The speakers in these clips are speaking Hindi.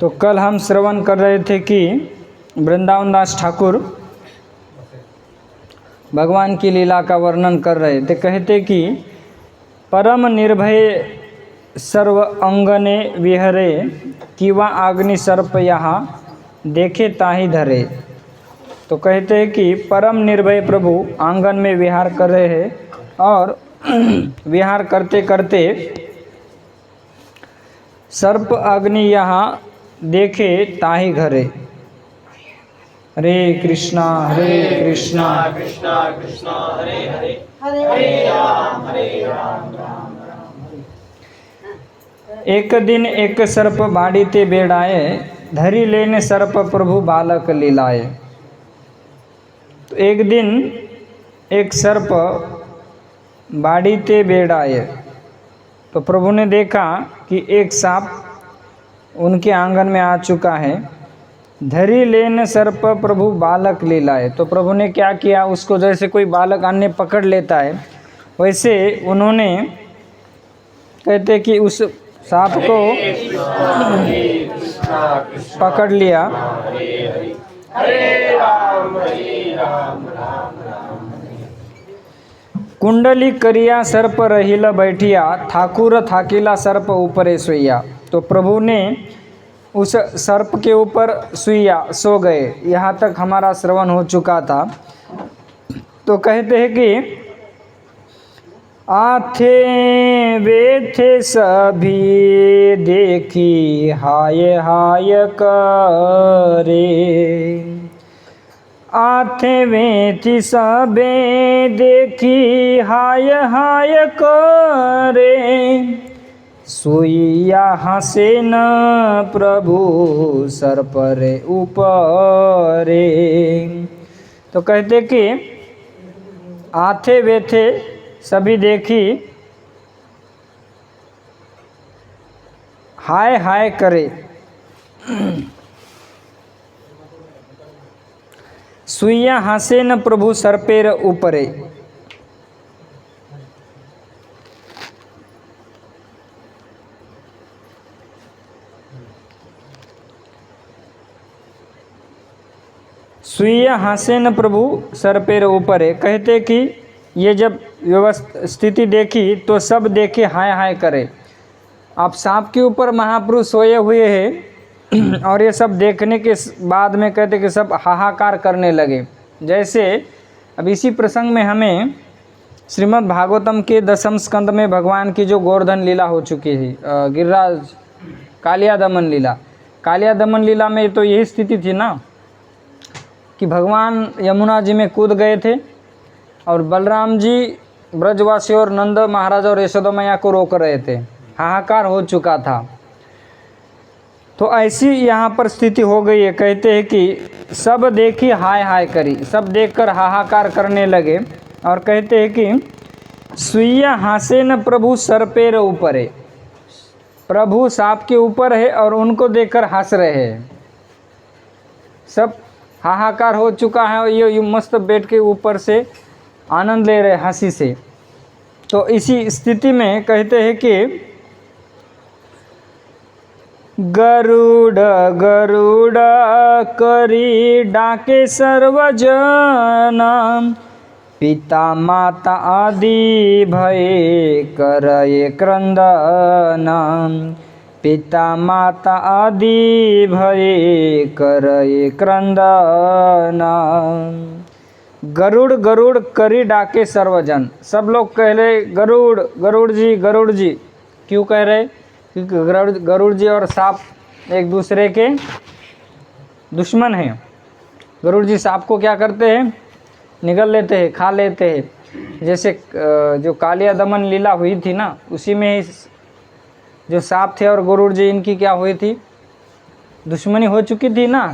तो कल हम श्रवण कर रहे थे कि वृंदावन दास ठाकुर भगवान की लीला का वर्णन कर रहे थे। कहते कि परम निर्भय सर्व अंगने विहरे, किवा अग्नि सर्प यहाँ देखे ताहि धरे। तो कहते हैं कि परम निर्भय प्रभु आंगन में विहार कर रहे हैं और विहार करते करते सर्प अग्नि यहाँ देखे ताहि घरे। हरे कृष्णा कृष्णा कृष्णा हरे हरे, हरे राम राम राम। एक दिन एक सर्प बाड़ीते बेड़ाए, धरी लेने सर्प प्रभु बालक लीलाए। तो एक दिन एक सर्प बाड़ीते बेड़ाए, तो प्रभु ने देखा कि एक सांप उनके आंगन में आ चुका है। धरी लेन सर्प प्रभु बालक लीलाए। तो प्रभु ने क्या किया, उसको जैसे कोई बालक अन्य पकड़ लेता है वैसे उन्होंने कहते कि उस सांप को पकड़ लिया। कुंडली करिया सर्प रहिला बैठिया, ठाकुर थाकिला सर्प ऊपरे सोइया। तो प्रभु ने उस सर्प के ऊपर सो गए। यहाँ तक हमारा श्रवण हो चुका था। तो कहते हैं कि आथे वे थे सभी देखी हाय हाय करे, आथे वे थी सबे देखी हाय हाय करे, सोइया हसे न प्रभु सर्प रे ऊपरे। तो कहते कि आथे वे थे सभी देखी हाय हाय करे, सुइया हसे न प्रभु सर्पेर ऊपरे। सुइया हसेन प्रभु सर्पेर ऊपर है। कहते कि ये जब स्थिति देखी तो सब देखे हाय हाय करे। आप सांप के ऊपर महापुरुष सोए हुए हैं और ये सब देखने के बाद में कहते कि सब हाहाकार करने लगे। जैसे अब इसी प्रसंग में हमें श्रीमद् भागवतम के 10वें स्कंद में भगवान की जो गोवर्धन लीला हो चुकी है, गिरिराज कालिया दमन लीला। कालिया दमन लीला में तो यही स्थिति थी ना कि भगवान यमुना जी में कूद गए थे और बलराम जी ब्रजवासी और नंद महाराज और यशोदा मैया को रोक रहे थे। हाहाकार हो चुका था। तो ऐसी यहाँ पर स्थिति हो गई है। कहते हैं कि सब देखी हाय हाय करी, सब देखकर हाहाकार करने लगे और कहते हैं कि सुइया हासे न प्रभु सर्पेर ऊपर है। प्रभु सांप के ऊपर है और उनको देखकर हंस रहे हैं। सब हाहाकार हो चुका है और ये मस्त बैठ के ऊपर से आनंद ले रहे हंसी से। तो इसी स्थिति में कहते हैं कि गरुड़ गरुड़ करी डाके सर्वजन, पिता माता आदि भय करये क्रंदन, पिता माता आदि भय करये क्रंदन। गरुड़ गरुड़ करी डाके सर्वजन। सब लोग कह रहे गरुड़ गरुड़ जी गरुड़ जी। क्यों कह रहे? क्योंकि गरुड़ जी और सांप एक दूसरे के दुश्मन हैं। गरुड़ जी सांप को क्या करते हैं? निगल लेते हैं, खा लेते हैं। जैसे जो कालिया दमन लीला हुई थी ना, उसी में ही जो सांप थे और गरुड़ जी इनकी क्या हुई थी? दुश्मनी हो चुकी थी ना।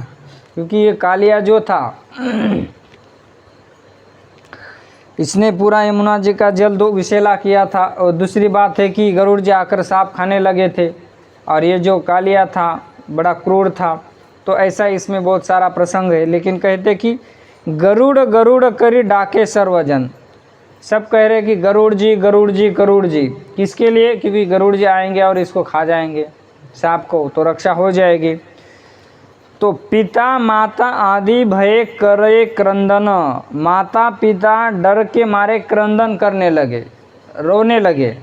क्योंकि ये कालिया जो था इसने पूरा यमुना जी का जल विषैला किया था। और दूसरी बात है कि गरुड़ जी आकर सांप खाने लगे थे और ये जो कालिया था बड़ा क्रूर था। तो ऐसा इसमें बहुत सारा प्रसंग है। लेकिन कहते कि गरुड़ गरुड़ करी डाके सर्वजन। सब कह रहे कि गरुड़ जी गरुड़ जी गरुड़ जी। किसके लिए? क्योंकि गरुड़ जी आएंगे और इसको खा जाएंगे सांप को, तो रक्षा हो जाएगी। तो पिता माता आदि भय करे क्रंदन, माता पिता डर के मारे क्रंदन करने लगे, रोने लगे,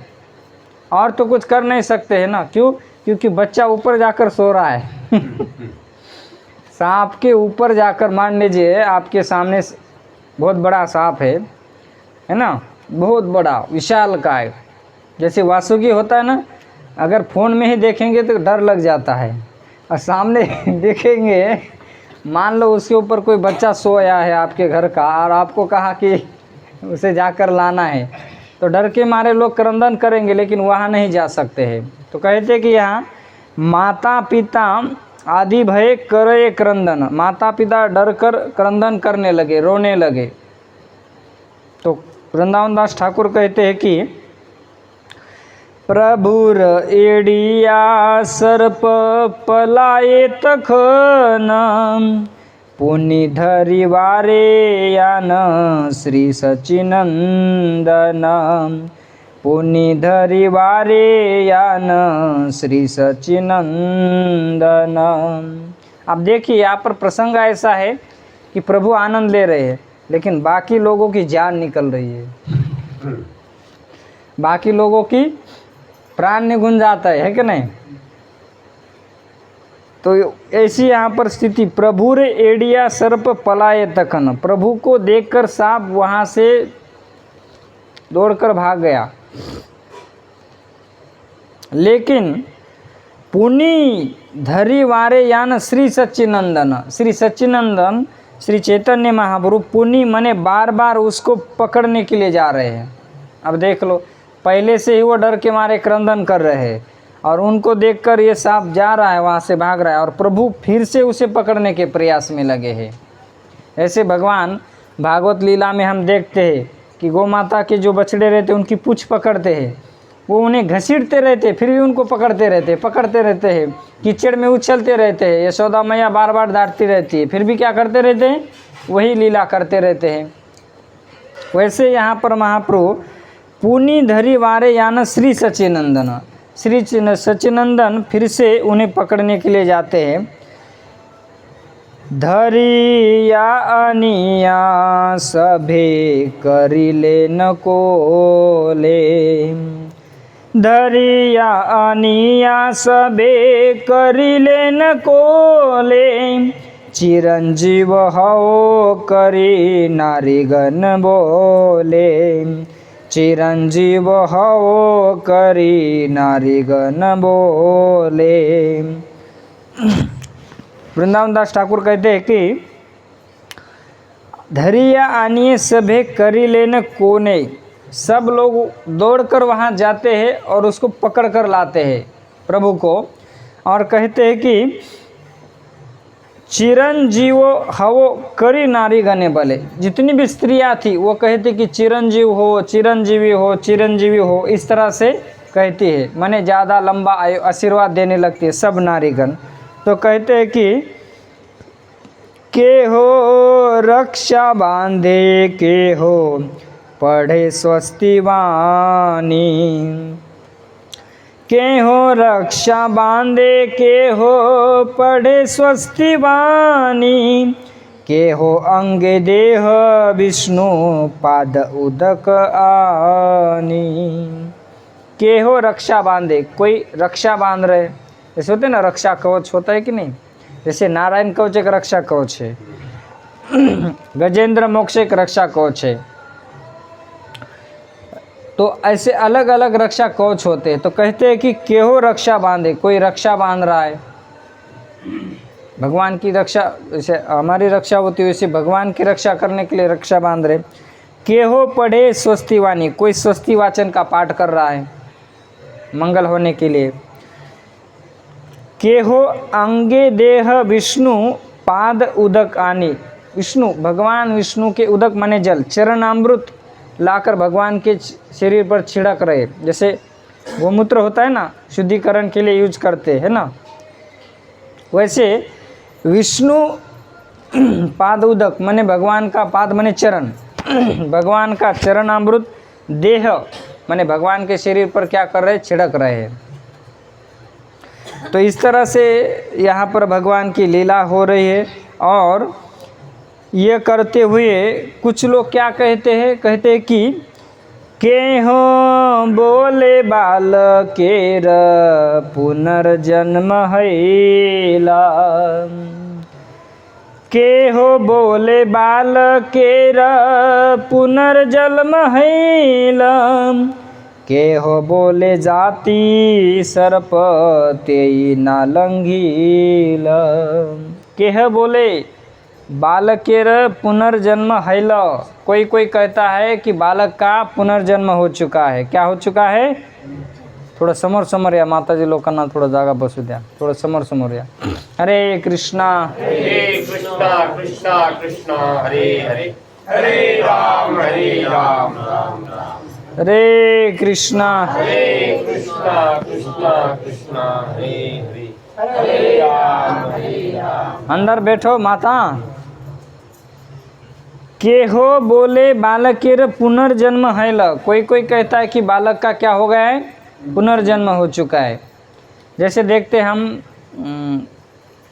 और तो कुछ कर नहीं सकते हैं ना। क्यों? क्योंकि बच्चा ऊपर जाकर सो रहा है सांप के ऊपर जाकर, मान लीजिए आपके सामने बहुत बड़ा सांप है ना, बहुत बड़ा विशालकाय, जैसे वासुकी होता है ना, अगर फ़ोन में ही देखेंगे तो डर लग जाता है, और सामने देखेंगे, मान लो उसके ऊपर कोई बच्चा सोया है आपके घर का, और आपको कहा कि उसे जाकर लाना है, तो डर के मारे लोग क्रंदन करेंगे, लेकिन वहाँ नहीं जा सकते हैं। तो कहते कि यहाँ माता पिता आदि भय करे क्रंदन, माता पिता डर कर क्रंदन करने लगे, रोने लगे। तो वृंदावन दास ठाकुर कहते हैं कि प्रभुर एडिया सर्प पलाए तखन, पुनि धरि वारे यान श्री सचिनंदन, पुनि धरि वारे यान श्री सचिनंदन। अब देखिए यहाँ पर प्रसंग ऐसा है कि प्रभु आनंद ले रहे हैं, लेकिन बाकी लोगों की जान निकल रही है, बाकी लोगों की प्राण निगुन जाता है कि नहीं। तो ऐसी यहाँ पर स्थिति, प्रभु रे एडिया सर्प पलाए तखन, प्रभु को देखकर सांप वहाँ से दौड़कर भाग गया। लेकिन पुनि धरि वारे यान श्री सच्चिनंदन, श्री सच्चिनंदन श्री चैतन्य महाप्रभु पुनि मने बार बार उसको पकड़ने के लिए जा रहे हैं। अब देख लो, पहले से ही वो डर के मारे क्रंदन कर रहे हैं, और उनको देखकर ये सांप जा रहा है, वहाँ से भाग रहा है, और प्रभु फिर से उसे पकड़ने के प्रयास में लगे हैं। ऐसे भगवान भागवत लीला में हम देखते हैं कि गौ माता के जो बछड़े रहते हैं उनकी पूँछ पकड़ते हैं, वो उन्हें घसीटते रहते, फिर भी उनको पकड़ते रहते हैं, कीचड़ में उछलते रहते हैं, यशोदा मैया बार बार डांटती रहती है, फिर भी क्या करते रहते हैं, वही लीला करते रहते हैं। वैसे यहाँ पर महाप्रभु पुनि धरि वारे यान श्री सचिनंदन, श्री सचिनंदन फिर से उन्हें पकड़ने के लिए जाते हैं। धरिया अनिया सभे करिले न कोले, धरिया अनिया सबे करिले न कोले, चिरंजीव हो करी नारीगण बोले, चिरंजीव हो करी नारीगण बोले। वृंदावन दास ठाकुर कहते हैं कि धरिया आनिए सभे करी लेन कोने, सब लोग दौड़कर वहाँ जाते हैं और उसको पकड़ कर लाते हैं प्रभु को, और कहते हैं कि चिरंजीवो हवो करी नारी गने बले, जितनी भी स्त्रियाँ थी वो कहती कि चिरंजीव हो, चिरंजीवी हो, चिरंजीवी हो, इस तरह से कहती है, माने ज़्यादा लंबा आशीर्वाद देने लगती है सब नारीगण। तो कहते हैं कि के हो रक्षा बांधे, के हो पढ़े स्वस्ति वाणी, के हो रक्षा बांधे, के हो पढ़े स्वस्ति वाणी, के हो अंग देह विष्णु पाद उदक आनी। के हो रक्षा बांधे, कोई रक्षा बांध रहे, जैसे होते ना रक्षा कवच होता है कि नहीं, जैसे नारायण कवच एक रक्षा कवच है, गजेंद्र मोक्ष एक रक्षा कवच है, तो ऐसे अलग अलग रक्षा कवच होते हैं। तो कहते हैं कि केहो रक्षा बांधे, कोई रक्षा बांध रहा है, भगवान की रक्षा, जैसे हमारी रक्षा होती है वैसे भगवान की रक्षा करने के लिए रक्षा बांध रहे। केहो पढ़े स्वस्ति वाणी, कोई स्वस्ति वाचन का पाठ कर रहा है मंगल होने के लिए। केहो अंगे देह विष्णु पाद उदक आनी, विष्णु भगवान विष्णु के उदक माने जल, चरणामृत लाकर भगवान के शरीर पर छिड़क रहे, जैसे गोमूत्र होता है ना शुद्धिकरण के लिए यूज करते हैं ना, वैसे विष्णु पाद उदक माने भगवान का पाद माने चरण, भगवान का चरणामृत, देह माने भगवान के शरीर पर क्या कर रहे, छिड़क रहे हैं। तो इस तरह से यहाँ पर भगवान की लीला हो रही है। और ये करते हुए कुछ लोग क्या कहते हैं कि केहो बोले बालकेर पुनर्जन्म हैला, केहो बोले बालकेर पुनर्जन्म हैला, केहो बोले जाति सर्प तेई ना लंघील। केह बोले बालकेर पुनर्जन्म हैल, कोई कोई कहता है कि बालक का पुनर्जन्म हो चुका है। क्या हो चुका है? थोड़ा समोर या माता जी लोग ना थोड़ा जागा बसू द्या, थोड़ा समोर या। हरे कृष्णा कृष्णा कृष्णा हरे हरे, हरे राम राम राम। हरे कृष्णा कृष्णा कृष्णा हरे हरे, हरे राम। अंदर बैठो माता। केहो बोले बालकेर पुनर्जन्म हैल, कोई कोई कहता है कि बालक का क्या हो गया है? पुनर्जन्म हो चुका है। जैसे देखते हम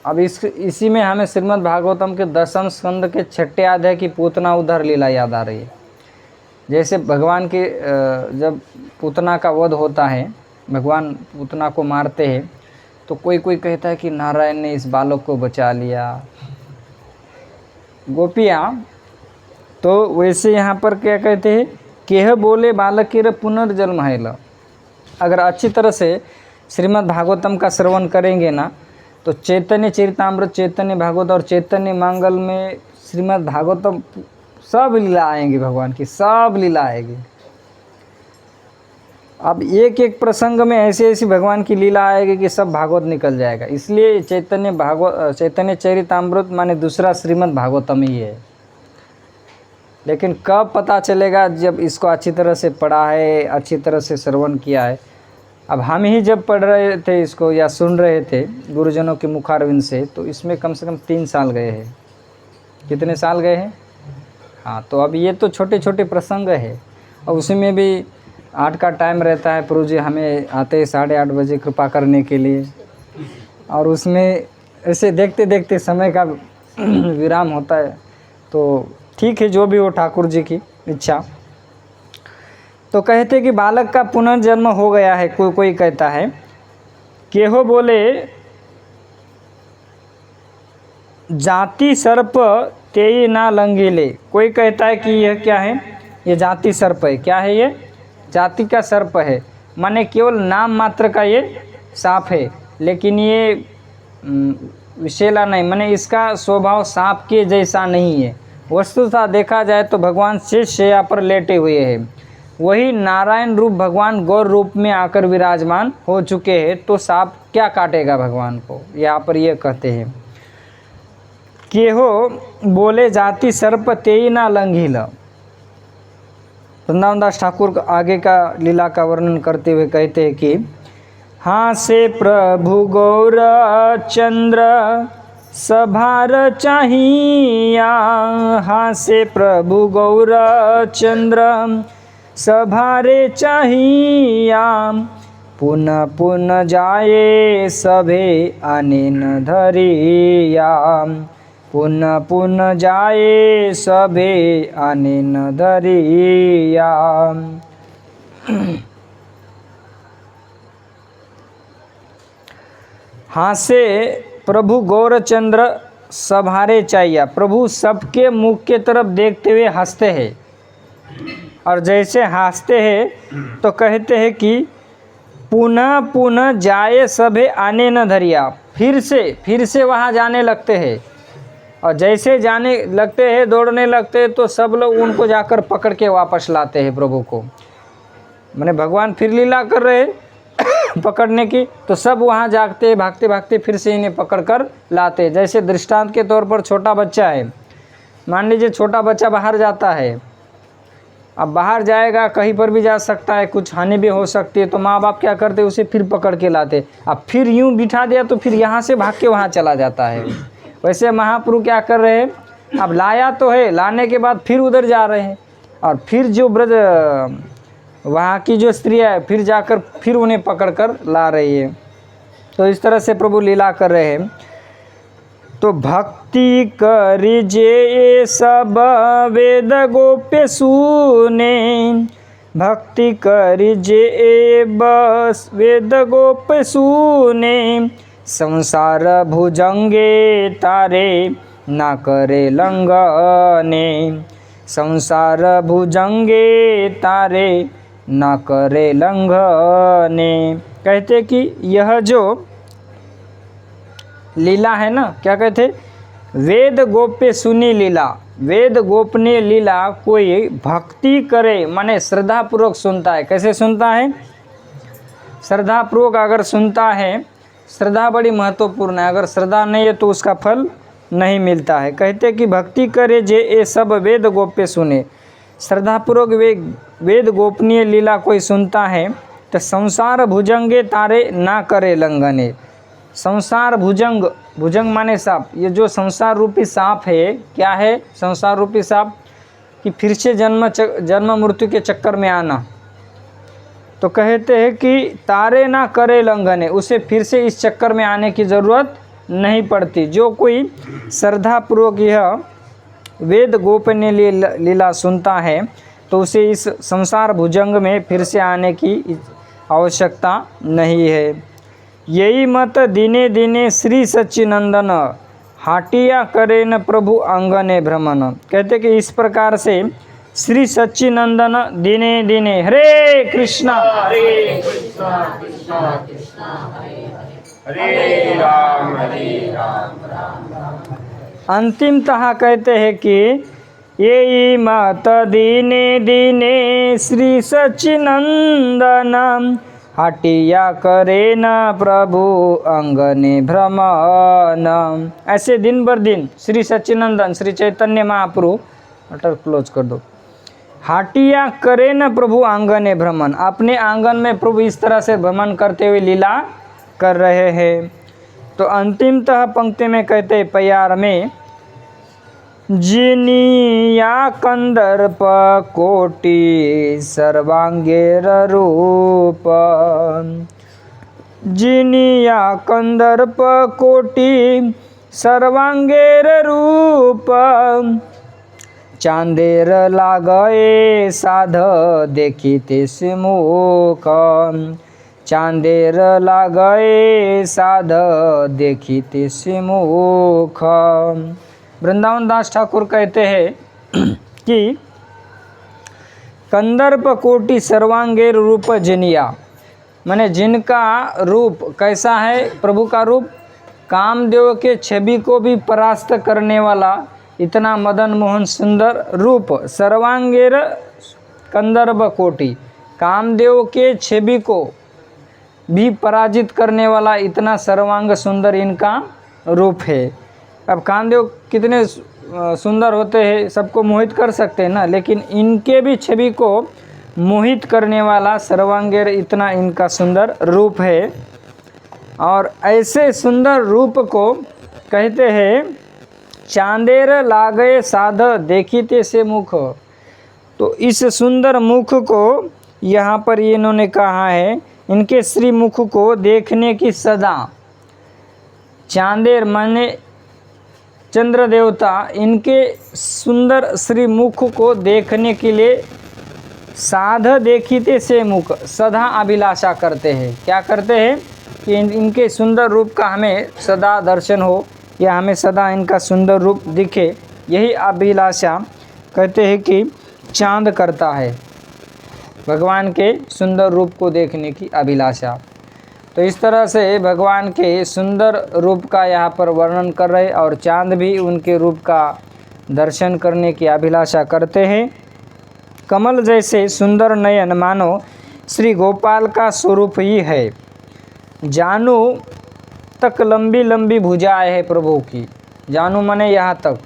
अब इसी में हमें श्रीमद् भागवतम के 10वें स्कंद के 6ठे अध्याय की पूतना उद्धार लीला याद आ रही है। जैसे भगवान के जब पूतना का वध होता है, भगवान पूतना को मारते हैं, तो कोई कोई कहता है कि नारायण ने इस बालक को बचा लिया। गोपियाँ तो वैसे यहाँ पर क्या कहते हैं? केह बोले बालक के पुनर्जन्म हैल। अगर अच्छी तरह से श्रीमद् भागवतम का श्रवण करेंगे ना, तो चैतन्य चरितामृत, चैतन्य भागवत और चैतन्य मंगल में श्रीमद् भागवतम सब लीला आएंगी, भगवान की सब लीला आएगी। अब एक एक प्रसंग में ऐसी ऐसी भगवान की लीला आएगी कि सब भागवत निकल जाएगा। इसलिए चैतन्य चरितामृत माने दूसरा श्रीमद् भागवतम ही है। लेकिन कब पता चलेगा? जब इसको अच्छी तरह से पढ़ा है, अच्छी तरह से श्रवण किया है। अब हम ही जब पढ़ रहे थे इसको या सुन रहे थे गुरुजनों के मुखारविंद से, तो इसमें कम से कम 3 साल गए हैं। कितने साल गए हैं? हाँ, तो अब ये तो छोटे छोटे प्रसंग है, और उसी में भी 8 का टाइम रहता है। प्रभु जी हमें आते हैं 8:30 बजे कृपा करने के लिए, और उसमें ऐसे देखते देखते समय का विराम होता है। तो ठीक है, जो भी हो ठाकुर जी की इच्छा। तो कहते कि बालक का पुनर्जन्म हो गया है। कोई कोई कहता है केहो बोले जाति सर्प तेई ना लंघीले। कोई कहता है कि यह क्या है? ये जाति सर्प है। क्या है ये? जाति का सर्प है, माने केवल नाम मात्र का ये सांप है, लेकिन ये विषैला नहीं, माने इसका स्वभाव सांप के जैसा नहीं है। वस्तुतः देखा जाए तो भगवान शेषशैया पर लेटे हुए हैं। वही नारायण रूप भगवान गौर रूप में आकर विराजमान हो चुके हैं, तो सांप क्या काटेगा भगवान को? यहाँ पर ये कहते हैं केहो बोले जाति सर्प तेई ना लंघील। वृंदावन दास ठाकुर आगे का लीला का वर्णन करते हुए कहते हैं कि हाँ से प्रभु गौर चंद्र सभार चाहिया, हाँ से प्रभु गौर चंद्र सभारे चाहिया, पुनः पुनः जाए सभे आने न धरिया, पुनः पुनः जाए सभे आने न धरिया। हाँ से प्रभु गौरचंद्र सभारे चाहिए। प्रभु सबके मुख के तरफ देखते हुए हंसते हैं, और जैसे हंसते हैं तो कहते हैं कि पुनः पुनः जाए सभे आने न धरिया। फिर से वहाँ जाने लगते हैं, और जैसे जाने लगते हैं, दौड़ने लगते हैं, तो सब लोग उनको जाकर पकड़ के वापस लाते हैं प्रभु को। मैंने भगवान फिर लीला कर रहे पकड़ने की, तो सब वहाँ जागते भागते भागते फिर से इन्हें पकड़कर लाते। जैसे दृष्टांत के तौर पर छोटा बच्चा है, मान लीजिए छोटा बच्चा बाहर जाता है, अब बाहर जाएगा, कहीं पर भी जा सकता है, कुछ हानि भी हो सकती है, तो माँ बाप क्या करते, उसे फिर पकड़ के लाते। अब फिर यूँ बिठा दिया तो फिर यहाँ से भाग के वहाँ चला जाता है। वैसे महाप्रभु क्या कर रहे हैं, अब लाया तो है, लाने के बाद फिर उधर जा रहे हैं, और फिर जो ब्रज वहाँ की जो स्त्री है फिर जाकर फिर उन्हें पकड़ कर ला रही है। तो इस तरह से प्रभु लीला कर रहे हैं। तो भक्ति करिजे ये सब वेद गोप्य सुने, भक्ति करिजे ये बस वेद गोप्य सुने, संसार भुजंगे तारे ना करे लंघने, संसार भुजंगे तारे ना करे लंघने। कहते कि यह जो लीला है ना, क्या कहते, वेद गोप्य सुनी लीला, वेद गोपनीय लीला कोई भक्ति करे माने श्रद्धा पूर्वक सुनता है। कैसे सुनता है? श्रद्धा पूर्वक अगर सुनता है, श्रद्धा बड़ी महत्वपूर्ण है, अगर श्रद्धा नहीं है तो उसका फल नहीं मिलता है। कहते कि भक्ति करे जे ये सब वेद गोप्य सुने, श्रद्धापूर्वक वेद गोपनीय लीला कोई सुनता है तो संसार भुजंगे तारे ना करे लंघने। संसार भुजंग, भुजंग माने सांप, ये जो संसार रूपी सांप है, क्या है संसार रूपी सांप? कि फिर से जन्म मृत्यु के चक्कर में आना। तो कहते हैं कि तारे ना करे लंघने, उसे फिर से इस चक्कर में आने की ज़रूरत नहीं पड़ती। जो कोई श्रद्धापूर्वक यह वेद गोपनीय लीला सुनता है तो उसे इस संसार भुजंग में फिर से आने की आवश्यकता नहीं है। यही मत दिने दिने श्री सच्चिनंदन, हाटिया करे न प्रभु अंगने भ्रमण। कहते कि इस प्रकार से श्री सच्चिनंदन दिने दिने, हरे कृष्णा कृष्णा कृष्णा हरे राम अंतिमतः कहते हैं कि यही मत दिने दिने श्री सच्चिनंदन, हटिया करे न प्रभु अंगने भ्रमण। ऐसे दिन बर दिन श्री सच्चिनंदन श्री चैतन्य महाप्रभु, अटर क्लोज कर दो, हाटिया करे न प्रभु आंगने भ्रमण, अपने आंगन में प्रभु इस तरह से भ्रमण करते हुए लीला कर रहे हैं। तो अंतिमतः पंक्ति में कहते हैं प्यार में, जिनिया कंदर्प कोटि सर्वांगेर रूप, जिनिया कंदर्प कोटि सर्वांगेर रूप, चांदेर लागए साध देखिते सिमुख, चांदेर लागए साध देखिते सिमुख। वृंदावन दास ठाकुर कहते हैं कि कंदर्प कोटि सर्वांगेर रूप जिनिया, माने जिनका रूप कैसा है? प्रभु का रूप कामदेव के छवि को भी परास्त करने वाला इतना मदन मोहन सुंदर रूप, सर्वांगेर कंदर्प कोटि, कामदेव के छवि को भी पराजित करने वाला इतना सर्वांग सुंदर इनका रूप है। अब कामदेव कितने सुंदर होते हैं, सबको मोहित कर सकते हैं ना, लेकिन इनके भी छवि को मोहित करने वाला सर्वांगेर इतना इनका सुंदर रूप है। और ऐसे सुंदर रूप को कहते हैं चांदेर लागए साध देखिते से मुख। तो इस सुंदर मुख को यहाँ पर इन्होंने कहा है, इनके श्री मुख को देखने की सदा, चांदेर माने चंद्र देवता, इनके सुंदर श्री मुख को देखने के लिए साध देखिते से मुख, सदा अभिलाषा करते हैं। क्या करते हैं? कि इनके सुंदर रूप का हमें सदा दर्शन हो, या हमें सदा इनका सुंदर रूप दिखे, यही अभिलाषा कहते हैं कि चांद करता है, भगवान के सुंदर रूप को देखने की अभिलाषा। तो इस तरह से भगवान के सुंदर रूप का यहाँ पर वर्णन कर रहे, और चांद भी उनके रूप का दर्शन करने की अभिलाषा करते हैं। कमल जैसे सुंदर नयन मानो श्री गोपाल का स्वरूप ही है, जानू तक लंबी लंबी भुजाएं है प्रभु की, जानू माने यहाँ तक,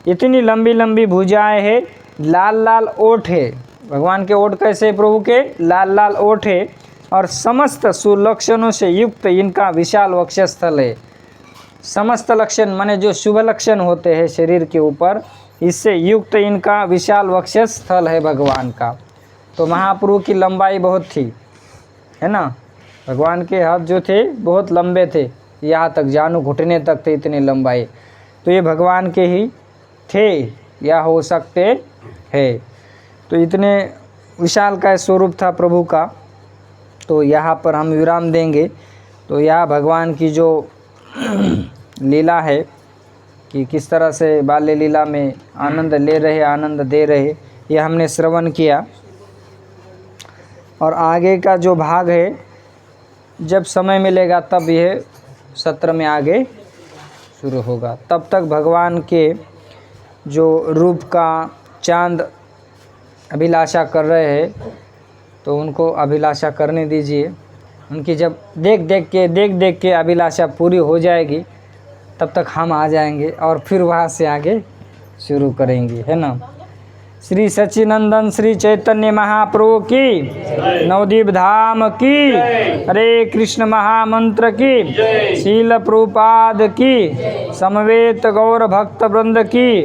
इतनी लंबी लंबी भुजाएं है, लाल लाल ओठ है, भगवान के ओठ कैसे? प्रभु के लाल लाल ओठ है, और समस्त सुलक्षणों से युक्त इनका विशाल वक्षस्थल है। समस्त लक्षण माने जो शुभ लक्षण होते हैं शरीर के ऊपर, इससे युक्त इनका विशाल वक्षस्थल है भगवान का। तो महाप्रभु की लंबाई बहुत थी, है ना, भगवान के हाथ जो थे बहुत लंबे थे, यहाँ तक जानू घुटने तक थे, इतने लंबाई। तो ये भगवान के ही थे या हो सकते हैं। तो इतने विशाल का स्वरूप था प्रभु का। तो यहाँ पर हम विराम देंगे। तो यह भगवान की जो लीला है कि किस तरह से बाल्य लीला में आनंद ले रहे, आनंद दे रहे, ये हमने श्रवण किया। और आगे का जो भाग है, जब समय मिलेगा तब यह सत्र में आगे शुरू होगा। तब तक भगवान के जो रूप का चांद अभिलाषा कर रहे हैं, तो उनको अभिलाषा करने दीजिए। उनकी जब देख देख के अभिलाषा पूरी हो जाएगी, तब तक हम आ जाएंगे और फिर वहाँ से आगे शुरू करेंगे, है ना। श्री सच्चिनंदन श्री चैतन्य महाप्रभु की, नवदीप धाम की, हरे कृष्ण महामंत्र की, शील प्रभुपाद की, समवेत गौर भक्त वृंद की,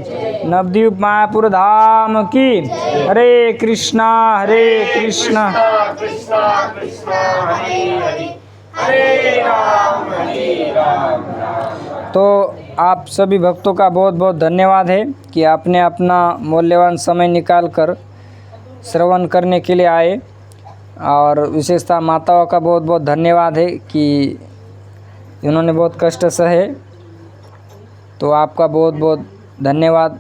नवदीप मायापुर धाम की। हरे कृष्णा कृष्णा कृष्णा हरे हरे, हरे राम राम। तो आप सभी भक्तों का बहुत बहुत धन्यवाद है कि आपने अपना मूल्यवान समय निकाल कर श्रवण करने के लिए आए। और विशेषतः माताओं का बहुत बहुत धन्यवाद है कि इन्होंने बहुत कष्ट सहे। तो आपका बहुत बहुत धन्यवाद।